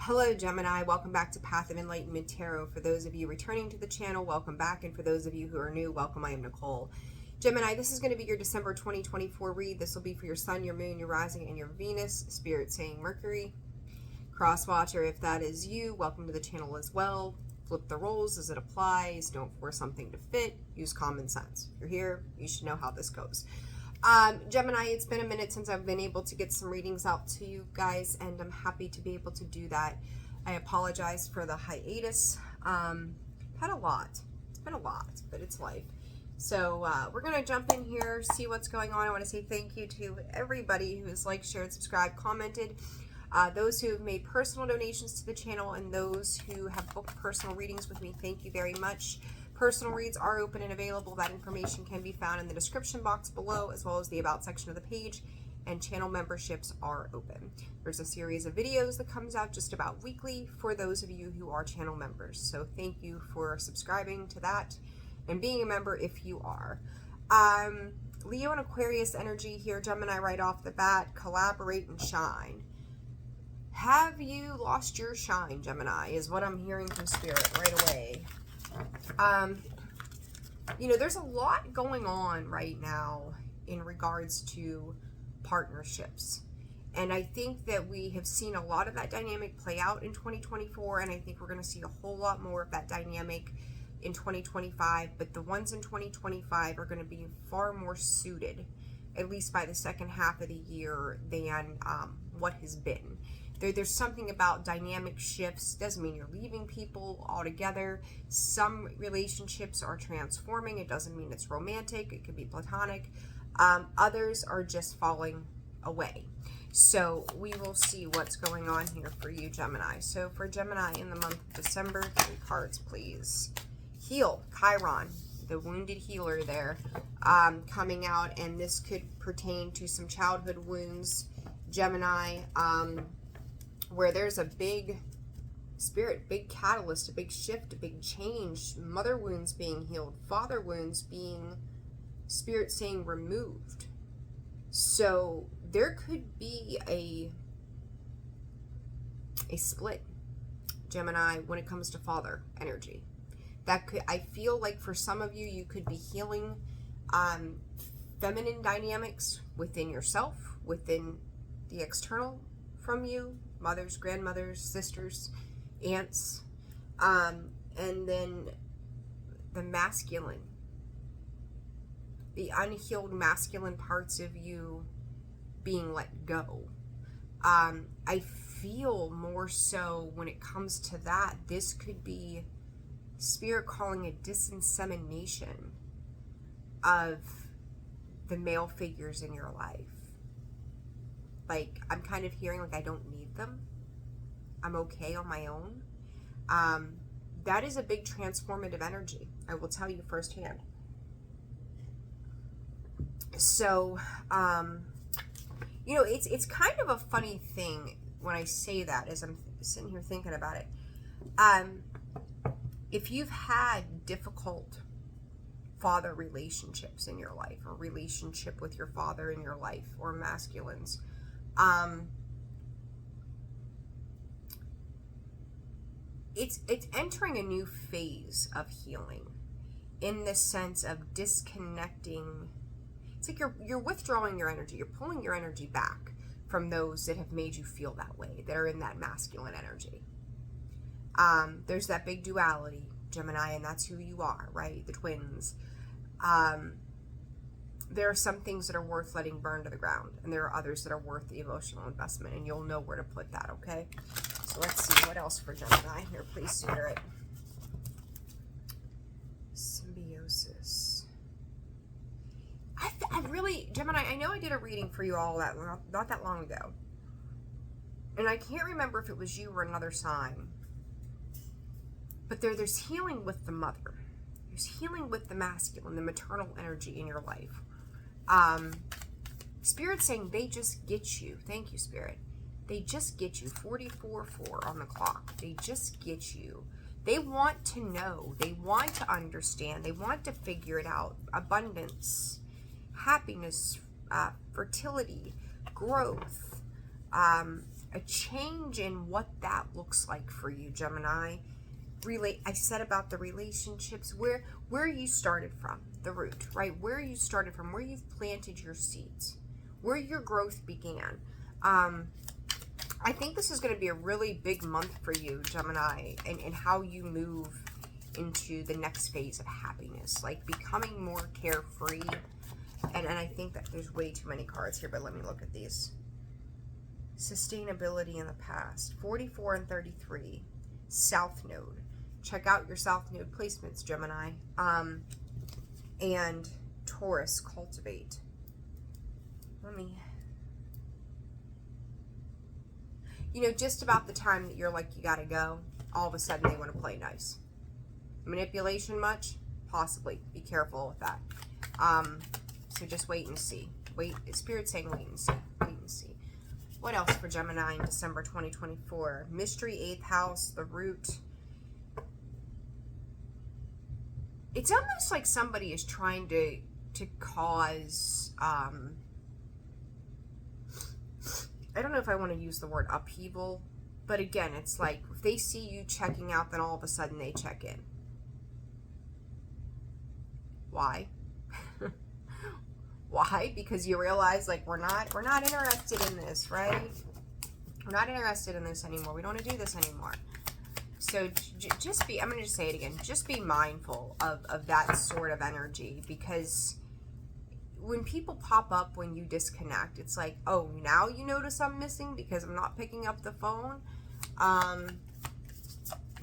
Hello Gemini, welcome back to Path of Enlightenment Tarot. For those of you returning to the channel, welcome back, and for those of you who are new, welcome. I am Nicole. Gemini, this is going to be your December 2024 read. This will be for your Sun, your Moon, your Rising, and your Venus. Spirit saying Mercury. Cross Watcher, if that is you, welcome to the channel as well. Flip the roles as it applies. Don't force something to fit. Use common sense. If you're here, you should know how this goes. Gemini, it's been a minute since I've been able to get some readings out to you guys, and I'm happy to be able to do that. I apologize for the hiatus. Had a lot. It's been a lot, but it's life. So we're going to jump in here, see what's going on. I want to say thank you to everybody who has liked, shared, subscribed, commented. Those who have made personal donations to the channel and those who have booked personal readings with me, thank you very much. Personal reads are open and available. That information can be found in the description box below, as well as the About section of the page, and channel memberships are open. There's a series of videos that comes out just about weekly for those of you who are channel members. So thank you for subscribing to that and being a member if you are. Leo and Aquarius energy here, Gemini, right off the bat. Collaborate and shine. Have you lost your shine, Gemini, is what I'm hearing from Spirit right away. You know, there's a lot going on right now in regards to partnerships. And I think that we have seen a lot of that dynamic play out in 2024. And I think we're going to see a whole lot more of that dynamic in 2025. But the ones in 2025 are going to be far more suited, at least by the second half of the year, than what has been. There's something about dynamic shifts. Doesn't mean you're leaving people altogether. Some relationships are transforming. It doesn't mean it's romantic. It could be platonic. Others are just falling away. So we will see what's going on here for you, Gemini. So for Gemini in the month of December, 3 cards, please. Heal, Chiron, the wounded healer there, coming out. And this could pertain to some childhood wounds, Gemini, where there's a big spirit, big catalyst, a big shift, a big change, mother wounds being healed, father wounds being, Spirit saying, removed. So there could be a split, Gemini, when it comes to father energy. That could, I feel like for some of you, you could be healing feminine dynamics within yourself, within the external from you, mothers, grandmothers, sisters, aunts, and then the masculine, the unhealed masculine parts of you being let go. I feel more so when it comes to that, this could be Spirit calling a disinsemination of the male figures in your life. Like, I'm kind of hearing like I don't need them. I'm okay on my own. That is a big transformative energy. I will tell you firsthand. So, you know, it's kind of a funny thing when I say that as I'm sitting here thinking about it. If you've had difficult father relationships in your life, or relationship with your father in your life, or masculines, it's entering a new phase of healing, in the sense of disconnecting. It's like you're withdrawing your energy, you're pulling your energy back from those that have made you feel that way, that are in that masculine energy. There's that big duality, Gemini, and that's who you are, right? The twins. There are some things that are worth letting burn to the ground, and there are others that are worth the emotional investment, and you'll know where to put that, okay? So let's see what else for Gemini here, please, Spirit. Symbiosis. I really, Gemini, I know I did a reading for you all not that long ago, and I can't remember if it was you or another sign, but there's healing with the mother. There's healing with the masculine, the maternal energy in your life. Spirit saying they just get you. Thank you, Spirit. They just get you. 44-4 on the clock. They just get you. They want to know. They want to understand. They want to figure it out. Abundance, happiness, fertility, growth, a change in what that looks like for you, Gemini. I said about the relationships, where you started from, the root, right? Where you started from, where you've planted your seeds, where your growth began. I think this is going to be a really big month for you, Gemini, and how you move into the next phase of happiness, like becoming more carefree. And I think that there's way too many cards here, but let me look at these. Sustainability in the past, 44 and 33, South Node. Check out your South Node placements, Gemini. And Taurus, cultivate. You know, just about the time that you're like, you gotta go, all of a sudden they want to play nice. Manipulation much? Possibly. Be careful with that. So just wait and see. Spirit's saying wait and see. Wait and see. What else for Gemini in December 2024? Mystery, 8th house, the root. It's almost like somebody is trying to cause, I don't know if I want to use the word upheaval, but again, it's like if they see you checking out, then all of a sudden they check in. Why? Why? Because you realize, like, we're not interested in this, right? We're not interested in this anymore. We don't want to do this anymore. So just be, I'm going to just say it again, just be mindful of that sort of energy, because when people pop up when you disconnect, it's like, oh, now you notice I'm missing because I'm not picking up the phone.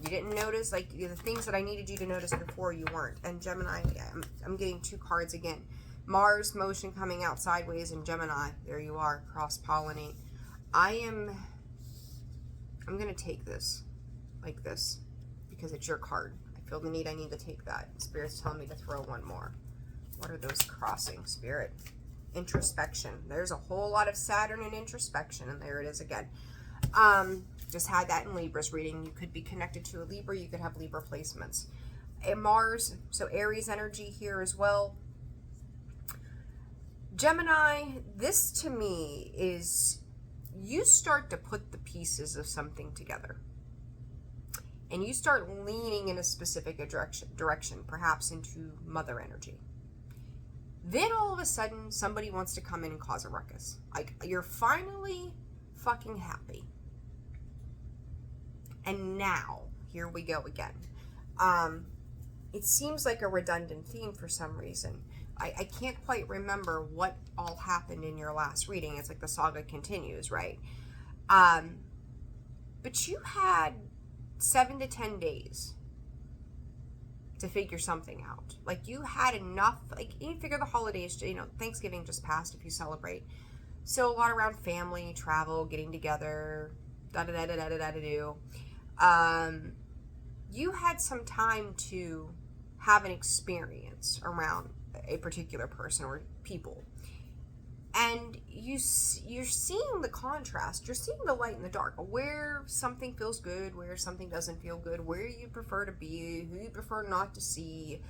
You didn't notice, like, the things that I needed you to notice before, you weren't. And Gemini, I'm getting 2 cards again. Mars motion coming out sideways in Gemini. There you are, cross-pollinate. I'm going to take this like this because it's your card. I feel the need, I need to take that. Spirit's telling me to throw one more. What are those crossing, Spirit? Introspection. There's a whole lot of Saturn and introspection, and there it is again. Just had that in Libra's reading. You could be connected to a Libra. You could have Libra placements. And Mars, so Aries energy here as well. Gemini, this to me is you start to put the pieces of something together. And you start leaning in a specific direction, perhaps into mother energy. Then all of a sudden, somebody wants to come in and cause a ruckus. Like, you're finally fucking happy. And now, here we go again. It seems like a redundant theme for some reason. I can't quite remember what all happened in your last reading. It's like the saga continues, right? But you had 7 to 10 days to figure something out. Like, you had enough, like, you figure the holidays, you know, Thanksgiving just passed if you celebrate. So a lot around family, travel, getting together, da-da-da-da-da-da-da-do. You had some time to have an experience around a particular person or people. And you're seeing the contrast. You're seeing the light and the dark. Where something feels good, where something doesn't feel good, where you prefer to be, who you prefer not to see.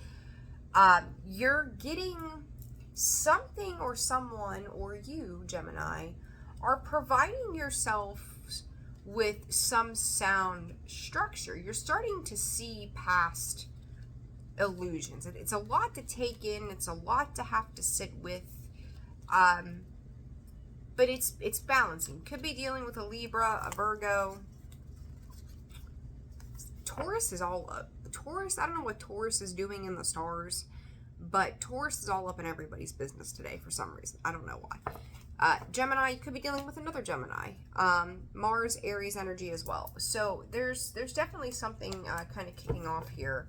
You're getting something or someone, or you, Gemini, are providing yourself with some sound structure. You're starting to see past illusions. It's a lot to take in. It's a lot to have to sit with. But it's balancing. Could be dealing with a Libra, a Virgo. Taurus is all up. Taurus, I don't know what Taurus is doing in the stars, but Taurus is all up in everybody's business today for some reason. I don't know why. Gemini, you could be dealing with another Gemini. Mars, Aries energy as well. So there's definitely something kind of kicking off here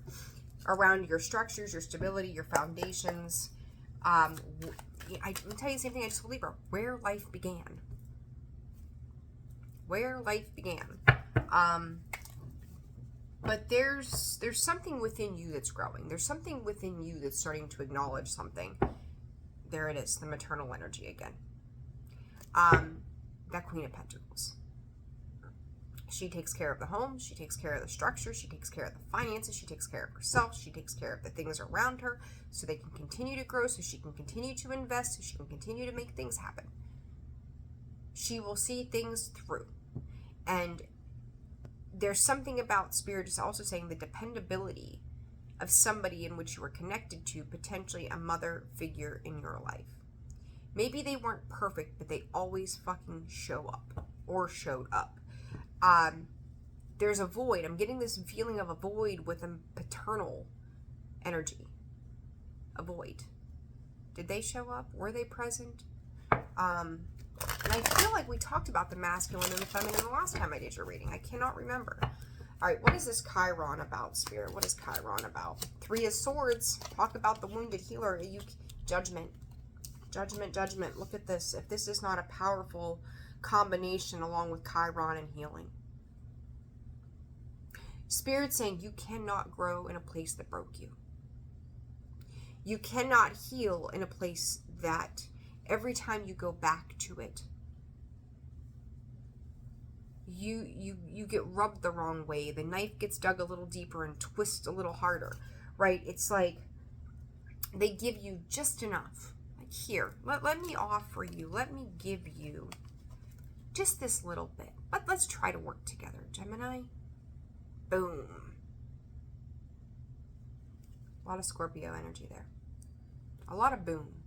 around your structures, your stability, your foundations. I can tell you the same thing I just told Libra. Where life began. Where life began. But there's something within you that's growing. There's something within you that's starting to acknowledge something. There it is, the maternal energy again. That Queen of Pentacles. She takes care of the home. She takes care of the structure. She takes care of the finances. She takes care of herself. She takes care of the things around her so they can continue to grow, so she can continue to invest, so she can continue to make things happen. She will see things through. And there's something about Spirit is also saying the dependability of somebody in which you were connected to, potentially a mother figure in your life. Maybe they weren't perfect, but they always fucking show up or showed up. There's a void. I'm getting this feeling of a void with a paternal energy. A void. Did they show up? Were they present? And I feel like we talked about the masculine and the feminine the last time I did your reading. I cannot remember. All right, what is this Chiron about, Spirit? What is Chiron about? 3 of Swords. Talk about the wounded healer. Judgment. Judgment, judgment. Look at this. If this is not a powerful combination along with Chiron and healing. Spirit saying you cannot grow in a place that broke you. You cannot heal in a place that every time you go back to it, you get rubbed the wrong way. The knife gets dug a little deeper and twists a little harder, right? It's like they give you just enough. Like, here, let me offer you, let me give you just this little bit. Let's try to work together, Gemini. Boom. A lot of Scorpio energy there. A lot of boom.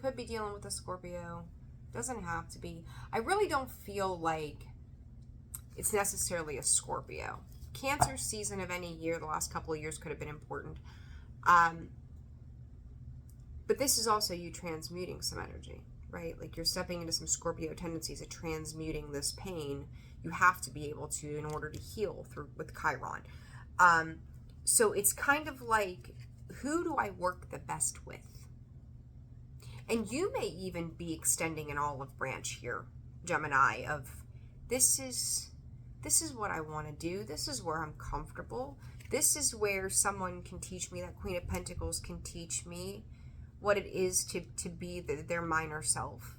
Could be dealing with a Scorpio. Doesn't have to be. I really don't feel like it's necessarily a Scorpio. Cancer season of any year, the last couple of years could have been important. But this is also you transmuting some energy, right? Like you're stepping into some Scorpio tendencies of transmuting this pain. You have to be able to in order to heal through with Chiron. So it's kind of like, who do I work the best with? And you may even be extending an olive branch here, Gemini, of this is what I want to do. This is where I'm comfortable. This is where someone can teach me, that Queen of Pentacles can teach me what it is to be their minor self,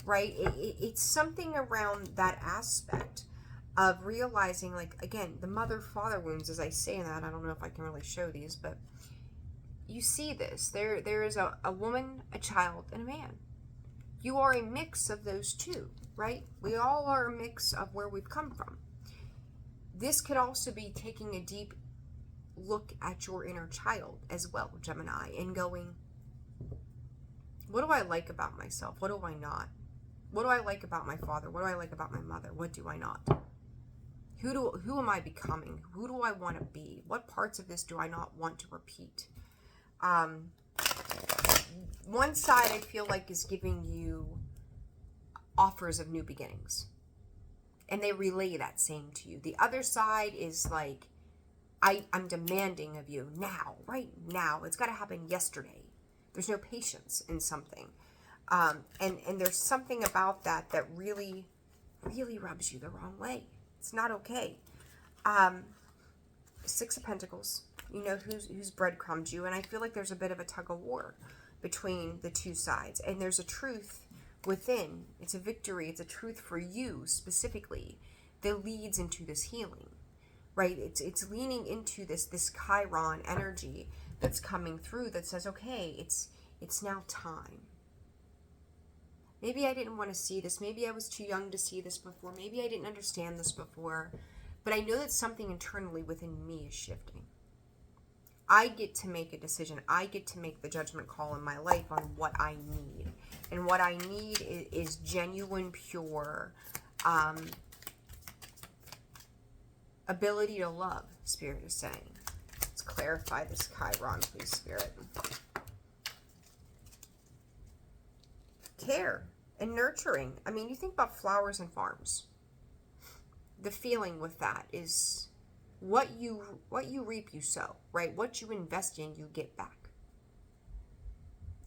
right? It's something around that aspect of realizing, like, again, the mother-father wounds, as I say that, I don't know if I can really show these, but you see this. There is a woman, a child, and a man. You are a mix of those two, right? We all are a mix of where we've come from. This could also be taking a deep look at your inner child as well, Gemini, and going, what do I like about myself? What do I not? What do I like about my father? What do I like about my mother? What do I not? Who am I becoming? Who do I want to be? What parts of this do I not want to repeat? One side I feel like is giving you offers of new beginnings, and they relay that same to you. The other side is like, I'm demanding of you now, right now. It's got to happen yesterday. There's no patience in something. And there's something about that really, really rubs you the wrong way. It's not okay. 6 of Pentacles. You know who's breadcrumbed you. And I feel like there's a bit of a tug of war between the two sides. And there's a truth within. It's a victory. It's a truth for you specifically that leads into this healing. Right? It's leaning into this Chiron energy that's coming through that says, okay, it's now time. Maybe I didn't want to see this. Maybe I was too young to see this before. Maybe I didn't understand this before. But I know that something internally within me is shifting. I get to make a decision. I get to make the judgment call in my life on what I need. And what I need is genuine, pure ability to love, Spirit is saying. Let's clarify this Chiron, please, Spirit. Care and nurturing. I mean, you think about flowers and farms. The feeling with that is what you reap, you sow, right? What you invest in, you get back.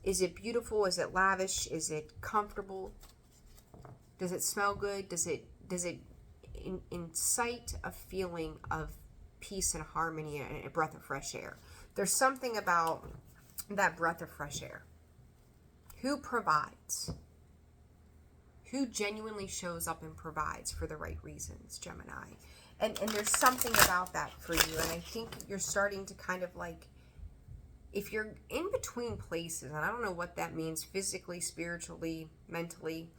Is it beautiful? Is it lavish? Is it comfortable? Does it smell good? Does it incite a feeling of peace and harmony and a breath of fresh air? There's something about that breath of fresh air. Who provides? Who genuinely shows up and provides for the right reasons, Gemini? And there's something about that for you. And I think you're starting to kind of like, if you're in between places, and I don't know what that means physically, spiritually, mentally,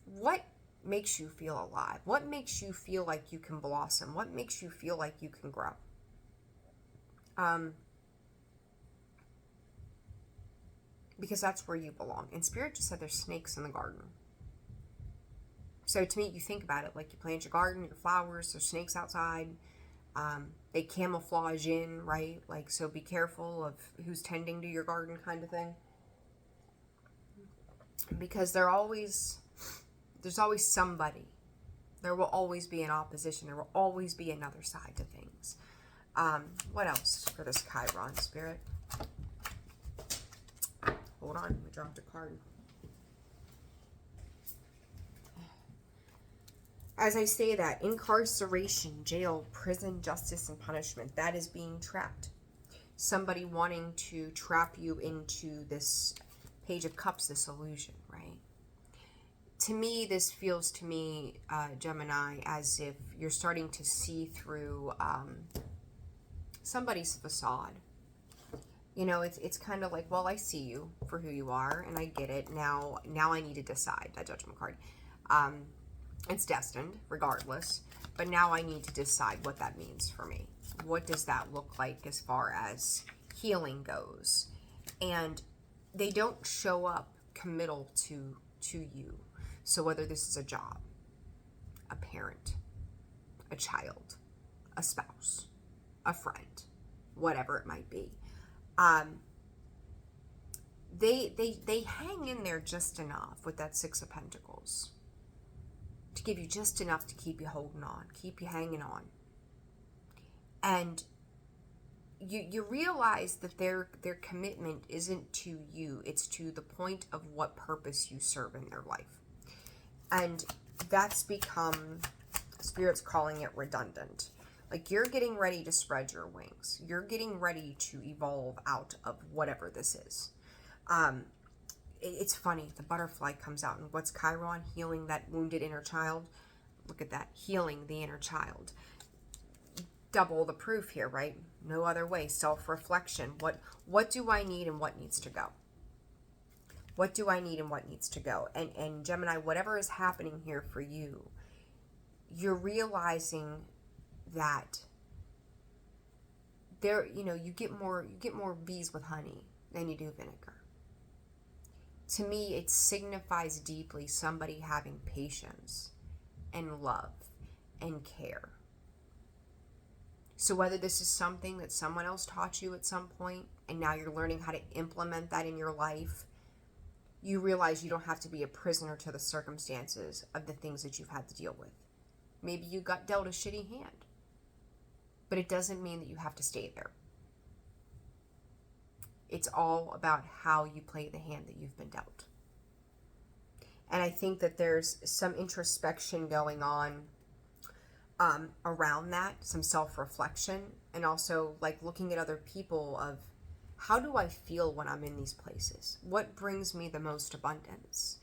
what makes you feel alive? What makes you feel like you can blossom? What makes you feel like you can grow? Because that's where you belong. And Spirit just said there's snakes in the garden. So to me, you think about it, like you plant your garden, your flowers, there's snakes outside. They camouflage in, right? Like, so be careful of who's tending to your garden, kind of thing. Because there's always somebody. There will always be an opposition. There will always be another side to things. What else for this Chiron, Spirit? Hold on, I dropped a card. As I say that, incarceration, jail, prison, justice, and punishment, that is being trapped. Somebody wanting to trap you into this Page of Cups, this illusion, right? To me, this feels to me, Gemini, as if you're starting to see through somebody's facade. You know, it's kind of like, well, I see you for who you are, and I get it. Now I need to decide. That Judgment card. It's destined, regardless. But now I need to decide what that means for me. What does that look like as far as healing goes? And they don't show up committal to you. So whether this is a job, a parent, a child, a spouse, a friend, whatever it might be, they hang in there just enough with that Six of Pentacles to give you just enough to keep you holding on, keep you hanging on. And you realize that their commitment isn't to you, it's to the point of what purpose you serve in their life. And that's become, Spirit's calling it redundant. Like, you're getting ready to spread your wings. You're getting ready to evolve out of whatever this is. It's funny, the butterfly comes out, and what's Chiron? Healing that wounded inner child. Look at that, healing the inner child. Double the proof here, right? No other way. Self-reflection. What do I need and what needs to go? What do I need and what needs to go? And Gemini, whatever is happening here for you, you're realizing that there, you get more bees with honey than you do vinegar. To me, it signifies deeply somebody having patience and love and care. So whether this is something that someone else taught you at some point, and now you're learning how to implement that in your life, you realize you don't have to be a prisoner to the circumstances of the things that you've had to deal with. Maybe you got dealt a shitty hand, but it doesn't mean that you have to stay there. It's all about how you play the hand that you've been dealt. And I think that there's some introspection going on around that, some self-reflection, and also like looking at other people of, how do I feel when I'm in these places? What brings me the most abundance?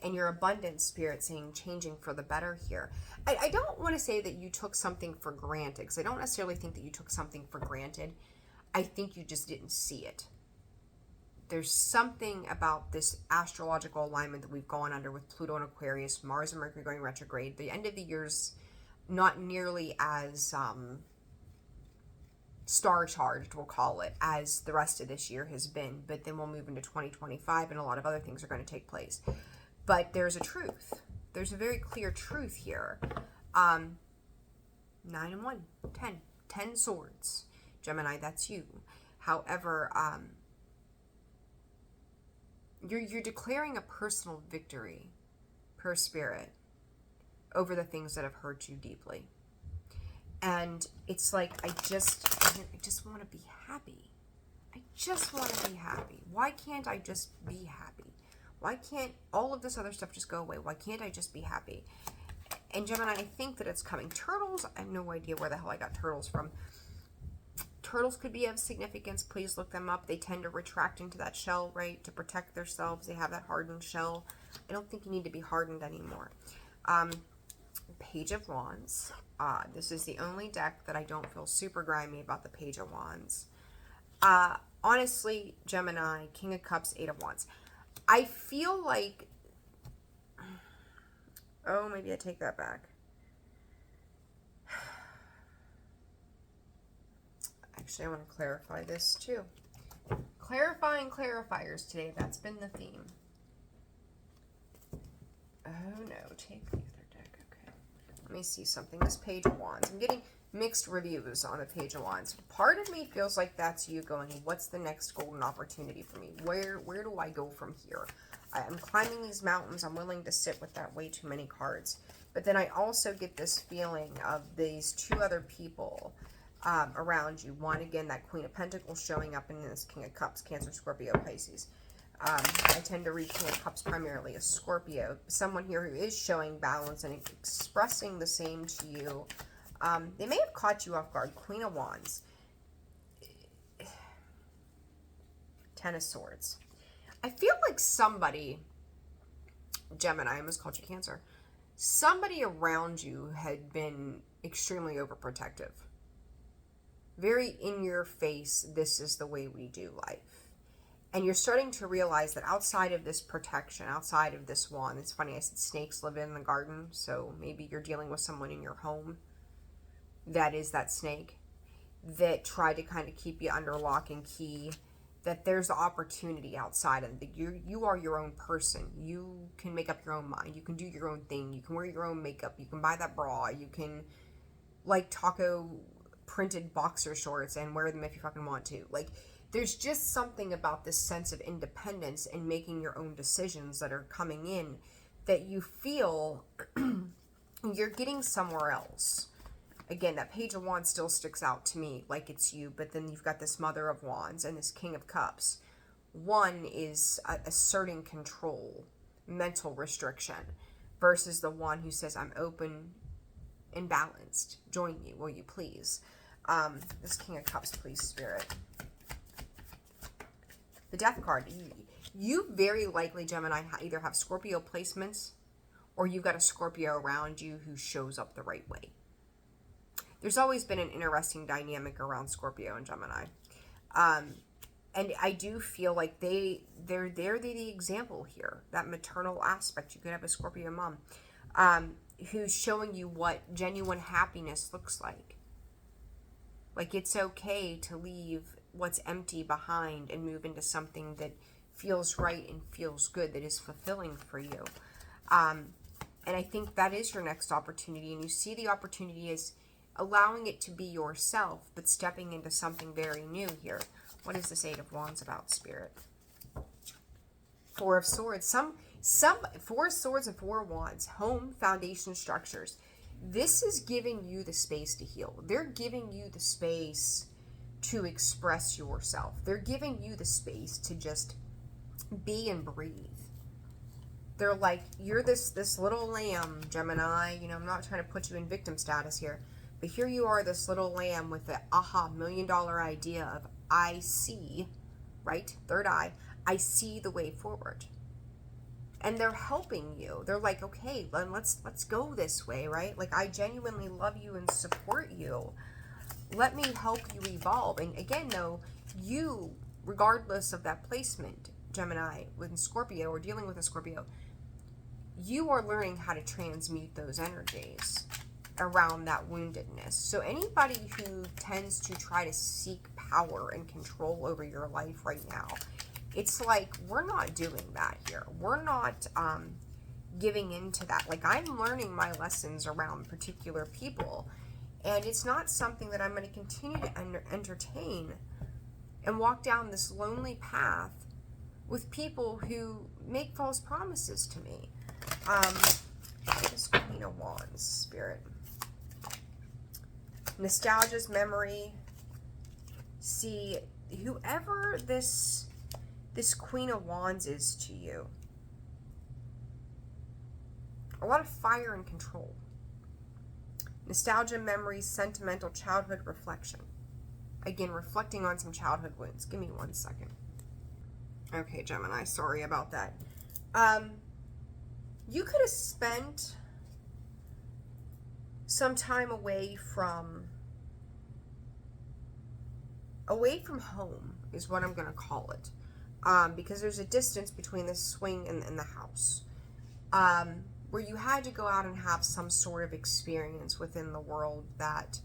And your abundance, Spirit, saying changing for the better here. I don't want to say that you took something for granted, because I don't necessarily think that you took something for granted. I think you just didn't see it. There's something about this astrological alignment that we've gone under with Pluto and Aquarius, Mars and Mercury going retrograde. The end of the year's not nearly as star charged, we'll call it, as the rest of this year has been. But then we'll move into 2025 and a lot of other things are going to take place. But there's a truth. There's a very clear truth here. 9 and 1, 10. 10 swords. Gemini, that's you. However, you're declaring a personal victory per Spirit over the things that have hurt you deeply. And it's like, I just want to be happy. I just want to be happy. Why can't I just be happy? Why can't all of this other stuff just go away? Why can't I just be happy? And Gemini, I think that it's coming. Turtles, I have no idea where the hell I got turtles from. Turtles could be of significance. Please look them up. They tend to retract into that shell, right, to protect themselves. They have that hardened shell. I don't think you need to be hardened anymore. Page of Wands. This is the only deck that I don't feel super grimy about the Page of Wands. Honestly, Gemini, King of Cups, 8 of Wands. I feel like Oh, maybe I take that back. Actually, I want to clarify this too. Clarifying clarifiers today. That's been the theme. Oh no, take the other deck. Okay. Let me see something. This Page of Wands. I'm getting mixed reviews on the Page of Wands. Part of me feels like that's you going, what's the next golden opportunity for me? Where do I go from here? I'm climbing these mountains. I'm willing to sit with that way too many cards. But then I also get this feeling of these two other people around you. One, again, that Queen of Pentacles showing up in this King of Cups, Cancer, Scorpio, Pisces. I tend to read King of Cups primarily as Scorpio. Someone here who is showing balance and expressing the same to you. They may have caught you off guard. Queen of Wands. Ten of Swords. I feel like somebody, Gemini, I almost called you Cancer. Somebody around you had been extremely overprotective. Very in your face, this is the way we do life. And you're starting to realize that outside of this protection, outside of this wand, it's funny, I said snakes live in the garden, so maybe you're dealing with someone in your home that is that snake that tried to kind of keep you under lock and key, that there's the opportunity outside of it. You are your own person. You can make up your own mind. You can do your own thing. You can wear your own makeup. You can buy that bra. You can like taco printed boxer shorts and wear them if you fucking want to. Like, there's just something about this sense of independence and making your own decisions that are coming in that you feel you're getting somewhere else. Again, that Page of Wands still sticks out to me like it's you, but then you've got this Mother of Wands and this King of Cups. One is asserting control, mental restriction, versus the one who says, I'm open and balanced. Join me, will you please? This King of Cups, please, Spirit. The Death card. You very likely, Gemini, either have Scorpio placements or you've got a Scorpio around you who shows up the right way. There's always been an interesting dynamic around Scorpio and Gemini. And I do feel like they're the example here. That maternal aspect. You could have a Scorpio mom who's showing you what genuine happiness looks like. Like, it's okay to leave what's empty behind and move into something that feels right and feels good, that is fulfilling for you. And I think that is your next opportunity. And you see the opportunity as allowing it to be yourself, but stepping into something very new here. What is this Eight of Wands about, Spirit? Four of Swords. Some Four Swords and Four Wands. Home, foundation, structures. This is giving you the space to heal. They're giving you the space to express yourself. They're giving you the space to just be and breathe. They're like, you're this little lamb, Gemini. You know, I'm not trying to put you in victim status here. But here you are, this little lamb with the aha, $1 million idea of I see, right? Third eye. I see the way forward. And they're helping you. They're like, okay, let's go this way, right? Like, I genuinely love you and support you. Let me help you evolve. And again, though, you, regardless of that placement, Gemini, with Scorpio or dealing with a Scorpio, you are learning how to transmute those energies around that woundedness. So anybody who tends to try to seek power and control over your life right now, it's like, we're not doing that here. We're not giving into that. Like, I'm learning my lessons around particular people, and it's not something that I'm going to continue to entertain and walk down this lonely path with people who make false promises to me. This Queen of Wands, Spirit. Nostalgia's memory. See, whoever this Queen of Wands is to you, a lot of fire and control. Nostalgia, memories, sentimental, childhood reflection. Again, reflecting on some childhood wounds. Give me 1 second. Okay, Gemini, sorry about that. You could have spent some time away from home, is what I'm going to call it. Because there's a distance between the swing and the house. where you had to go out and have some sort of experience within the world that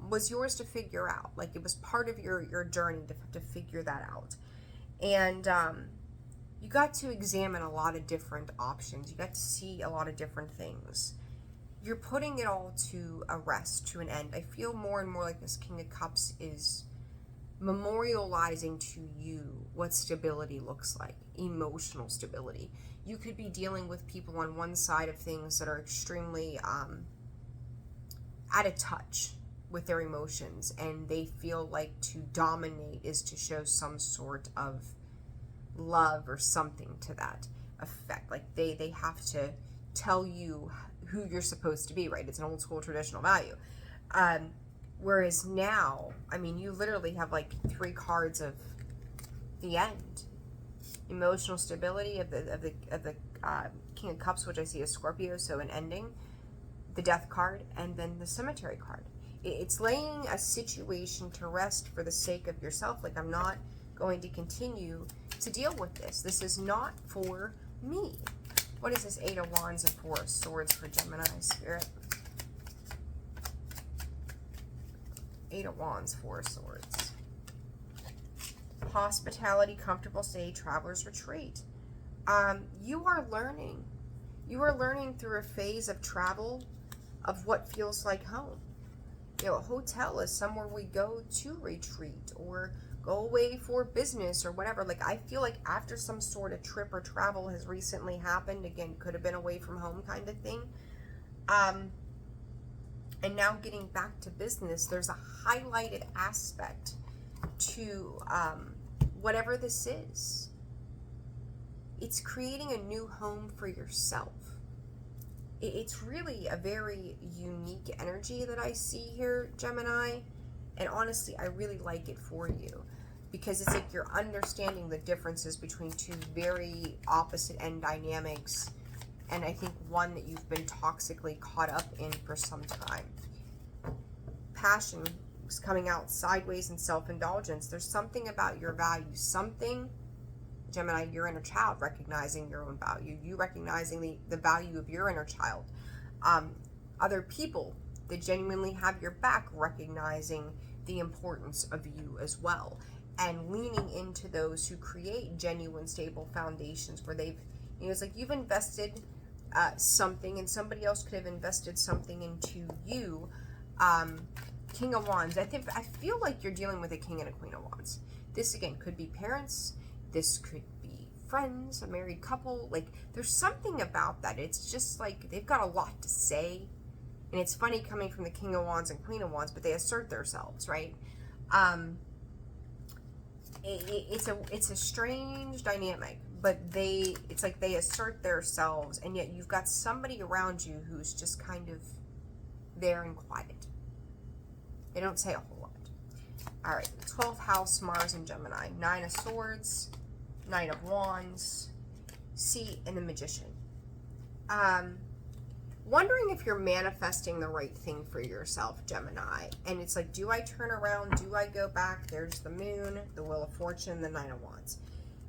was yours to figure out. Like it was part of your journey to figure that out. And you got to examine a lot of different options. You got to see a lot of different things. You're putting it all to a rest, to an end. I feel more and more like this King of Cups is memorializing to you what stability looks like, emotional stability. You could be dealing with people on one side of things that are extremely out of touch with their emotions, and they feel like to dominate is to show some sort of love or something to that effect. Like they have to tell you who you're supposed to be, right? It's an old school traditional value. Whereas now, I mean, you literally have like 3 cards of the end. Emotional stability of the King of Cups, which I see as Scorpio, so an ending. The Death card, and then the Cemetery card. It's laying a situation to rest for the sake of yourself. Like, I'm not going to continue to deal with this. This is not for me. What is this 8 of Wands and 4 of Swords for Gemini Spirit? 8 of Wands, 4 of Swords. Hospitality, comfortable stay, traveler's retreat. You are learning. You are learning through a phase of travel of what feels like home. You know, a hotel is somewhere we go to retreat or go away for business or whatever. Like, I feel like after some sort of trip or travel has recently happened, again, could have been away from home kind of thing, and now getting back to business, there's a highlighted aspect to whatever this is. It's creating a new home for yourself. It's really a very unique energy that I see here, Gemini. And honestly, I really like it for you because it's like you're understanding the differences between 2 very opposite end dynamics. And I think one that you've been toxically caught up in for some time. Passion is coming out sideways and self-indulgence. There's something about your values, something, Gemini, your inner child recognizing your own value, you recognizing the value of your inner child. Other people that genuinely have your back recognizing the importance of you as well, and leaning into those who create genuine, stable foundations where they've, you know, it's like you've invested something and somebody else could have invested something into you. King of Wands, I feel like you're dealing with a King and a Queen of Wands. This again could be parents, this could be friends, a married couple. Like, there's something about that. It's just like they've got a lot to say, and it's funny coming from the King of Wands and Queen of Wands, but they assert themselves, right? It's a strange dynamic, but it's like they assert themselves, and yet you've got somebody around you who's just kind of there and quiet. They don't say a whole lot. All right, 12th house, Mars and Gemini. 9 of Swords, 9 of Wands, Seat, and the Magician. Wondering if you're manifesting the right thing for yourself, Gemini. And it's like, do I turn around? Do I go back? There's the Moon, the Wheel of Fortune, the 9 of Wands.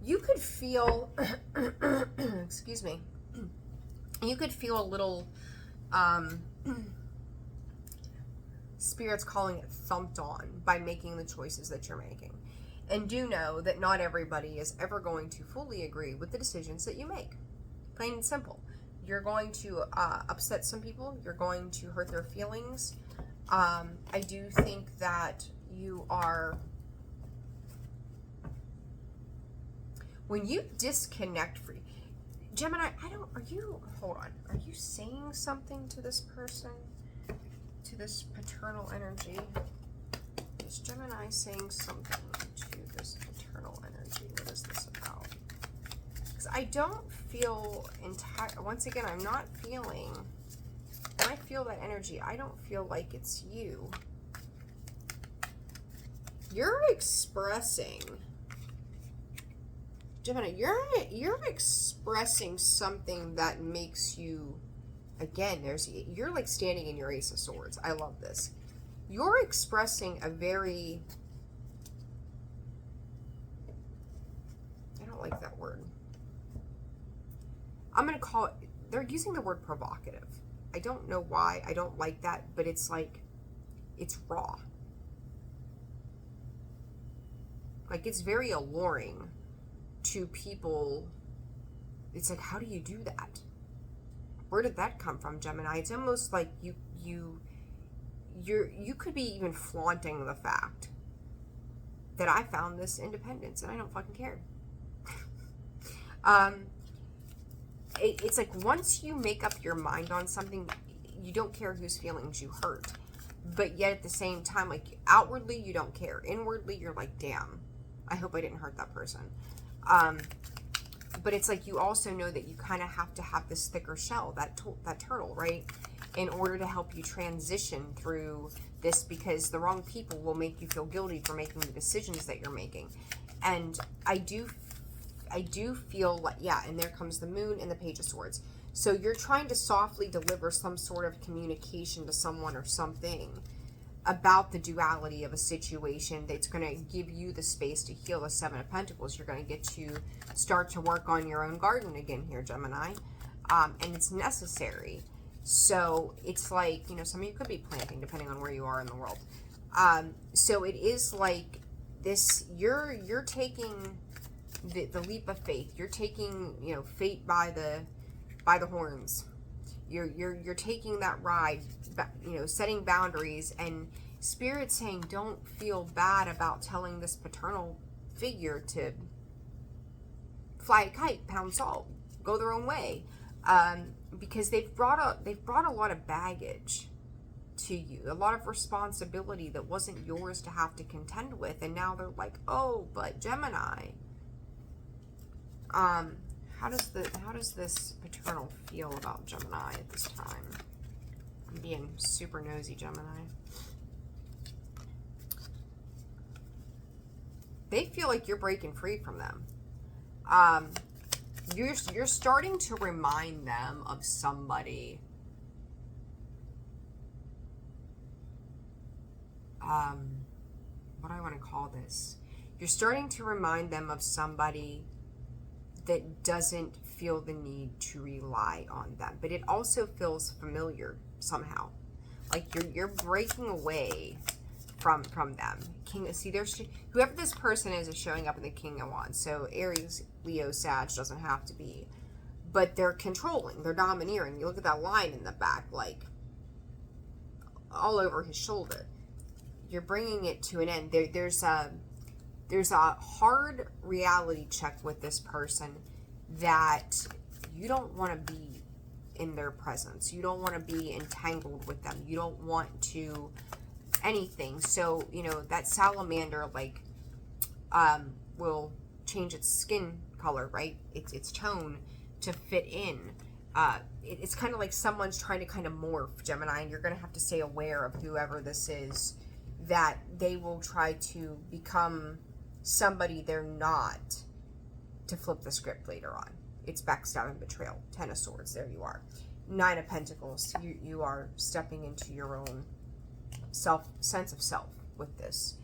You could feel, excuse me, you could feel a little, Spirit's calling it thumped on by making the choices that you're making. And do know that not everybody is ever going to fully agree with the decisions that you make. Plain and simple. You're going to upset some people. You're going to hurt their feelings. I do think that you are, when you disconnect free, Gemini, hold on, are you saying something to this person? To this paternal energy? Is Gemini saying something to this paternal energy? What is this about? Because I don't feel once again, I'm not feeling, when I feel that energy, I don't feel like it's you. You're expressing, Gemini, you're expressing something that makes you, again, you're like standing in your Ace of Swords. I love this. You're expressing a very, I don't like that word. I'm going to call it they're using the word provocative. I don't know why. I don't like that, but it's like, it's raw. Like, it's very alluring to people. It's like, how do you do that? Where did that come from, Gemini? It's almost like you could be even flaunting the fact that I found this independence and I don't fucking care. It's like, once you make up your mind on something, you don't care whose feelings you hurt. But yet at the same time, like, outwardly you don't care. Inwardly you're like, damn, I hope I didn't hurt that person. But it's like, you also know that you kind of have to have this thicker shell, that turtle, right? In order to help you transition through this, because the wrong people will make you feel guilty for making the decisions that you're making. And I do feel like, yeah, and there comes the Moon and the Page of Swords. So you're trying to softly deliver some sort of communication to someone or something about the duality of a situation that's going to give you the space to heal. The Seven of Pentacles. You're going to get to start to work on your own garden again here, Gemini. And it's necessary. So it's like, you know, some of you could be planting depending on where you are in the world. So it is like this, you're taking the leap of faith. You're taking, you know, fate by the horns. You're taking that ride, you know, setting boundaries, and Spirit saying, don't feel bad about telling this paternal figure to fly a kite, pound salt, go their own way, because they've brought a lot of baggage to you, a lot of responsibility that wasn't yours to have to contend with, and now they're like, oh, but Gemini, how does this paternal feel about Gemini at this time? I'm being super nosy, Gemini. They feel like you're breaking free from them. You're starting to remind them of somebody. What do I want to call this? You're starting to remind them of somebody that doesn't feel the need to rely on them, but it also feels familiar somehow. Like you're breaking away from them. See, there's whoever this person is showing up in the King of Wands. So Aries, Leo, Sag doesn't have to be, but they're controlling, they're domineering. You look at that line in the back, like all over his shoulder. You're bringing it to an end. There's a hard reality check with this person that you don't want to be in their presence. You don't want to be entangled with them. You don't want to anything. So, you know, that salamander, like, will change its skin color, right? Its tone to fit in. It's kind of like someone's trying to kind of morph, Gemini, and you're going to have to stay aware of whoever this is, that they will try to become somebody they're not, to flip the script later on. It's backstab and betrayal. Ten of Swords, there you are. Nine of Pentacles, you are stepping into your own sense of self with this.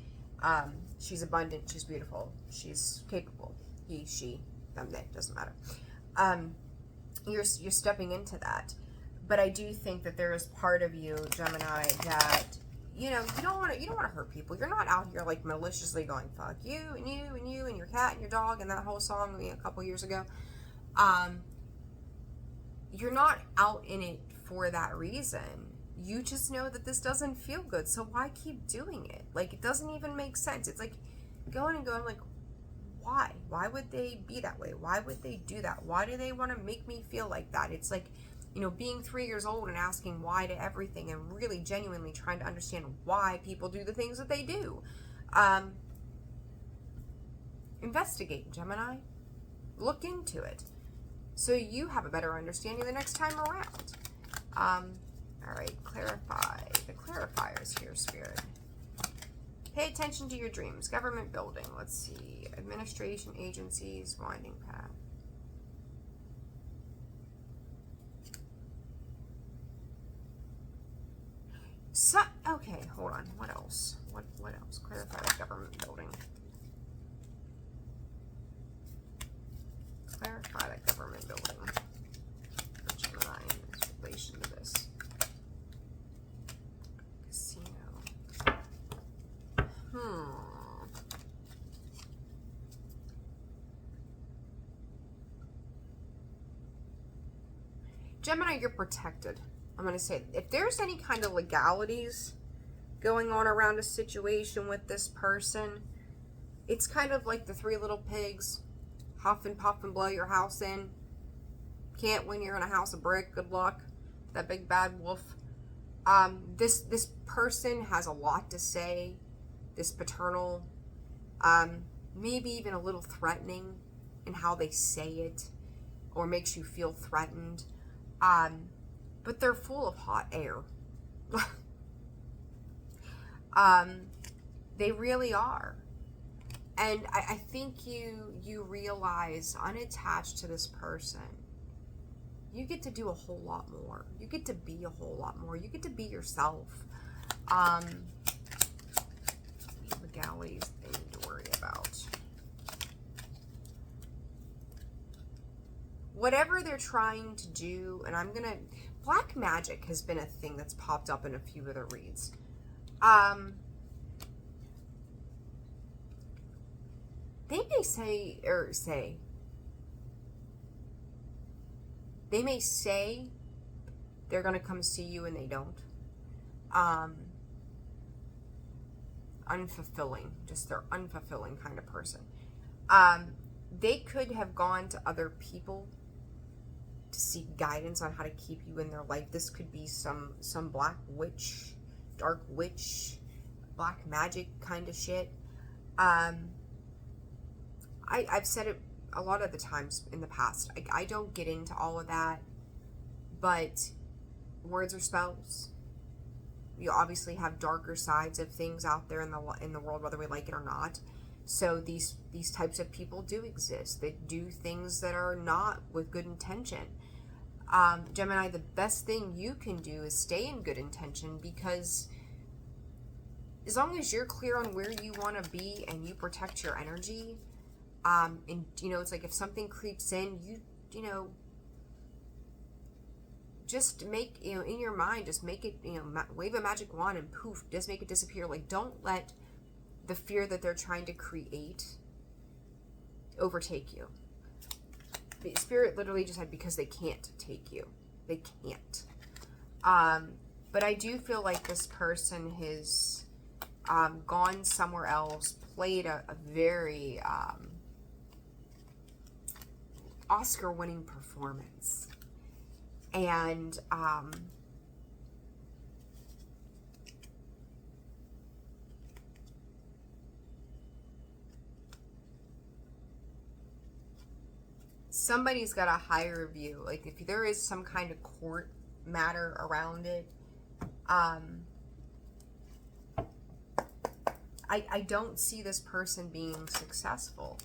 She's abundant, she's beautiful, she's capable. He, she, them, they, doesn't matter. You're stepping into that. But I do think that there is part of you, Gemini, that, you know, you don't want to hurt people. You're not out here like maliciously going, fuck you and you and you and your cat and your dog and that whole song a couple years ago. You're not out in it for that reason. You just know that this doesn't feel good, so why keep doing it? Like, it doesn't even make sense. It's like going, like, why? Why would they be that way? Why would they do that? Why do they want to make me feel like that? It's like, you know, being 3 years old and asking why to everything and really genuinely trying to understand why people do the things that they do. Investigate, Gemini. Look into it so you have a better understanding the next time around. All right, clarify. The clarifiers here, Spirit. Pay attention to your dreams. Government building. Let's see. Administration, agencies, winding path. So, okay, hold on. What else? What else? Clarify the government building. Clarify the government building. Gemini, you're protected. I'm going to say, if there's any kind of legalities going on around a situation with this person, it's kind of like the Three Little Pigs. Huff and puff and blow your house in. Can't when you're in a house of brick. Good luck. That big bad wolf. This person has a lot to say. This paternal, maybe even a little threatening in how they say it, or makes you feel threatened. But they're full of hot air. They really are. And I think you realize, unattached to this person, you get to do a whole lot more. You get to be a whole lot more. You get to be yourself. Legalities they need to worry about. Whatever they're trying to do, and black magic has been a thing that's popped up in a few of the reads. They may say they're going to come see you and they don't. Unfulfilling. Just they're unfulfilling kind of person. They could have gone to other people to seek guidance on how to keep you in their life. This could be some black witch, dark witch, black magic kind of shit. I've said it a lot of the times in the past. I don't get into all of that, but words are spells. You obviously have darker sides of things out there in the world, whether we like it or not. So these types of people do exist. They do things that are not with good intention. Gemini, the best thing you can do is stay in good intention, because as long as you're clear on where you want to be and you protect your energy, and it's like if something creeps in, you just make, in your mind, just make it, wave a magic wand and poof, just make it disappear. Like, don't let the fear that they're trying to create overtake you. The Spirit literally just said, because they can't take you. They can't. But I do feel like this person has gone somewhere else, played a very Oscar-winning performance. And somebody's got a higher view. Like, if there is some kind of court matter around it, I don't see this person being successful.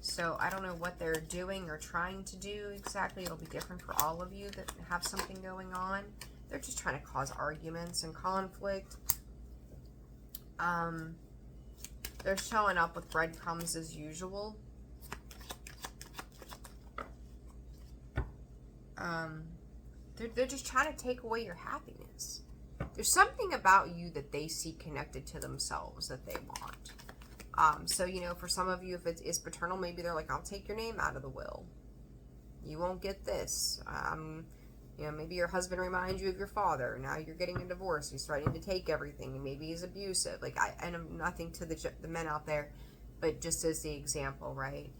So I don't know what they're doing or trying to do exactly. It'll be different for all of you that have something going on. They're just trying to cause arguments and conflict. They're showing up with breadcrumbs as usual. They're just trying to take away your happiness. There's something about you that they see connected to themselves that they want. So, for some of you, if it is paternal, maybe they're like, I'll take your name out of the will. You won't get this. Maybe your husband reminds you of your father. Now you're getting a divorce. He's threatening to take everything, and maybe he's abusive. Like, and I'm nothing to the men out there, but just as the example, right?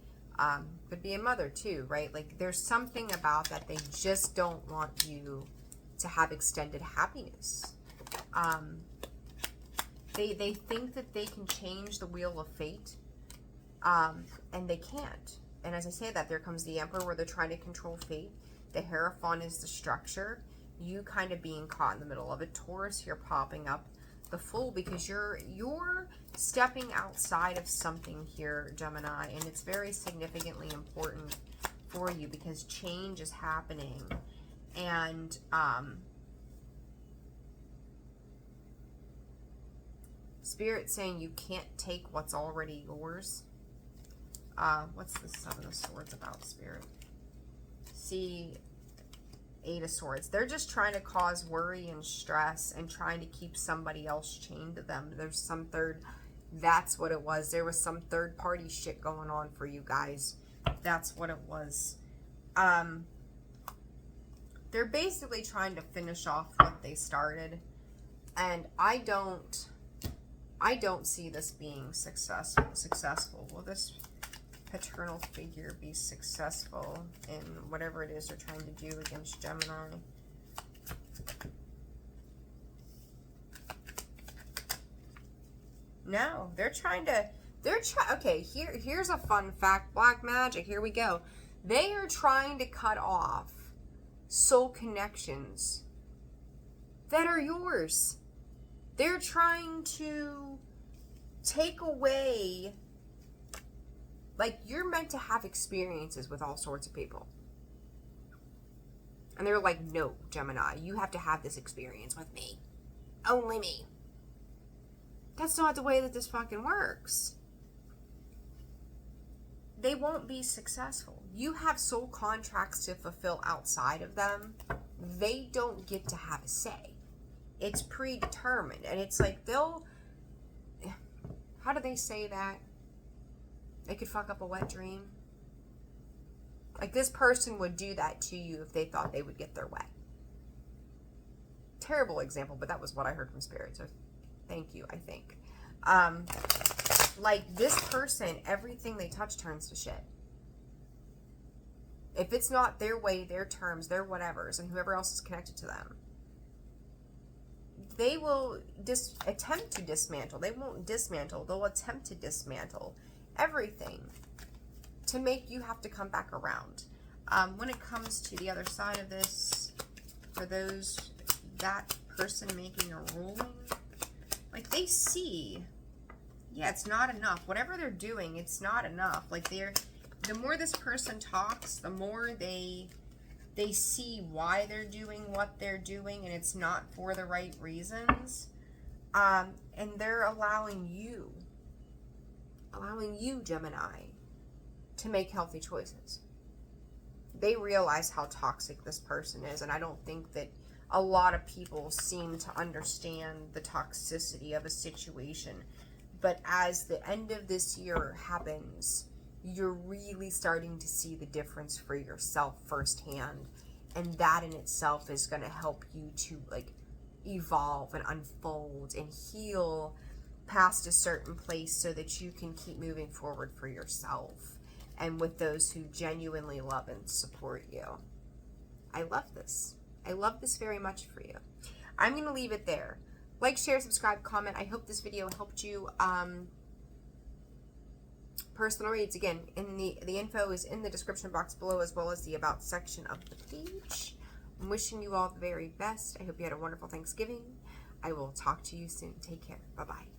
Could be a mother too, right? Like, there's something about that. They just don't want you to have extended happiness. They think that they can change the wheel of fate, and they can't. And as I say that, there comes the Emperor, where they're trying to control fate. The Hierophant is the structure. You kind of being caught in the middle of it. Taurus here popping up. The Fool, because you're stepping outside of something here, Gemini, and it's very significantly important for you because change is happening. And Spirit saying you can't take what's already yours. What's the Seven of Swords about, Spirit? See, Eight of Swords. They're just trying to cause worry and stress and trying to keep somebody else chained to them. There's some that's what it was. There was some third party shit going on for you guys. That's what it was. They're basically trying to finish off what they started. And I don't see this being successful. Will this paternal figure be successful in whatever it is they're trying to do against Gemini? No, okay, here's a fun fact, black magic, here we go. They are trying to cut off soul connections that are yours. They're trying to take away, like, you're meant to have experiences with all sorts of people. And they're like, no, Gemini, you have to have this experience with me. Only me. That's not the way that this fucking works. They won't be successful. You have soul contracts to fulfill outside of them. They don't get to have a say. It's predetermined. And it's like how do they say that? They could fuck up a wet dream. Like, this person would do that to you if they thought they would get their way. Terrible example, but that was what I heard from Spirit. So thank you, I think. Like, this person, everything they touch turns to shit. If it's not their way, their terms, their whatevers, and whoever else is connected to them, they will attempt to dismantle. They won't dismantle. They'll attempt to dismantle everything to make you have to come back around. When it comes to the other side of this, for that person making a ruling, like, they see, yeah, it's not enough. Whatever they're doing, it's not enough. Like, the more this person talks, the more they see why they're doing what they're doing, and it's not for the right reasons. And they're allowing you, Gemini, to make healthy choices. They realize how toxic this person is, and I don't think that a lot of people seem to understand the toxicity of a situation. But as the end of this year happens, you're really starting to see the difference for yourself firsthand. And that in itself is going to help you to, like, evolve and unfold and heal past a certain place so that you can keep moving forward for yourself and with those who genuinely love and support you. I love this. I love this very much for you. I'm going to leave it there. Like, share, subscribe, comment. I hope this video helped you. Personal reads, again, in the info is in the description box below, as well as the about section of the page. I'm wishing you all the very best. I hope you had a wonderful Thanksgiving. I will talk to you soon. Take care. Bye-bye.